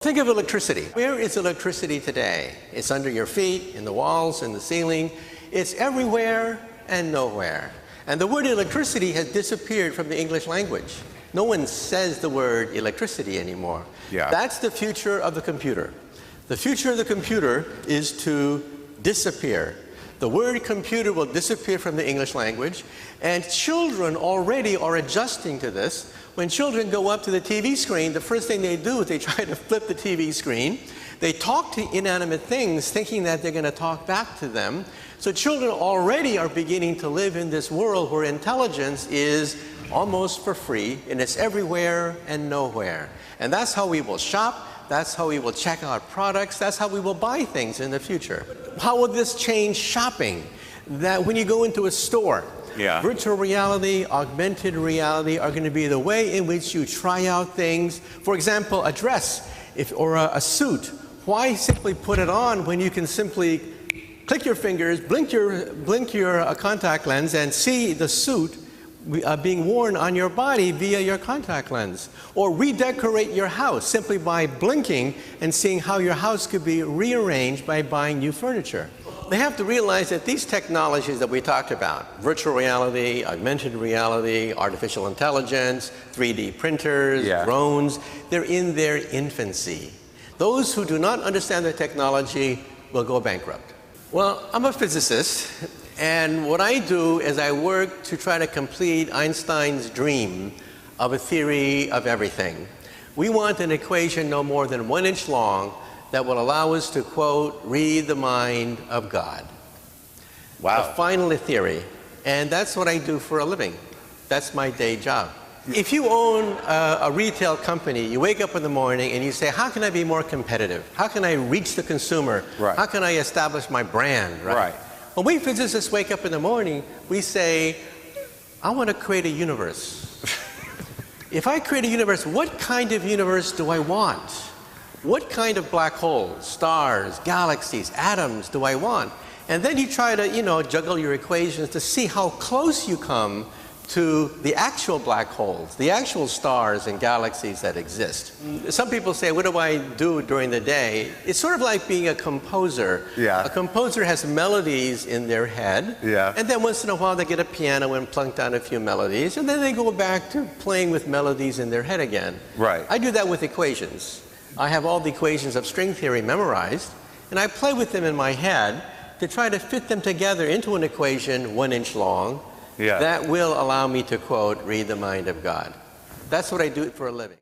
Think of electricity. Where is electricity today? It's under your feet, in the walls, in the ceiling. It's everywhere and nowhere. And the word electricity has disappeared from the English language. No one says the word electricity anymore. Yeah. That's the future of the computer. The future of the computer is to disappear. The word computer will disappear from the English language, and children already are adjusting to this. When children go up to the TV screen, the first thing they do is they try to flip the TV screen. They talk to inanimate things thinking that they're going to talk back to them. So children already are beginning to live in this world where intelligence is almost for free, and it's everywhere and nowhere. And that's how we will shop. That's how we will check out products. That's how we will buy things in the future. How will this change shopping? That when you go into a store, virtual reality, augmented reality are going to be the way in which you try out things. For example, a dress or a suit. Why simply put it on when you can simply click your fingers, blink your contact lens, and see the suit being worn on your body via your contact lens? Or redecorate your house simply by blinking and seeing how your house could be rearranged by buying new furniture. They have to realize that these technologies that we talked about, virtual reality, augmented reality, artificial intelligence, 3D printers, drones, they're in their infancy. Those who do not understand the technology will go bankrupt. Well, I'm a physicist, and what I do is I work to try to complete Einstein's dream of a theory of everything. We want an equation no more than 1 inch long that will allow us to, quote, read the mind of God. Wow. A final theory. And that's what I do for a living. That's my day job. If you own a retail company, you wake up in the morning and you say, how can I be more competitive? How can I reach the consumer? Right. How can I establish my brand? Right. When we physicists wake up in the morning, we say, I want to create a universe. If I create a universe, what kind of universe do I want? What kind of black holes, stars, galaxies, atoms do I want? And then you try to, juggle your equations to see how close you come to the actual black holes, the actual stars and galaxies that exist. Some people say, what do I do during the day? It's sort of like being a composer. A composer has melodies in their head, and then once in a while they get a piano and plunk down a few melodies, and then they go back to playing with melodies in their head again. I do that with equations. I have all the equations of string theory memorized, and I play with them in my head to try to fit them together into an equation 1 inch long that will allow me to, quote, read the mind of God. That's what I do for a living.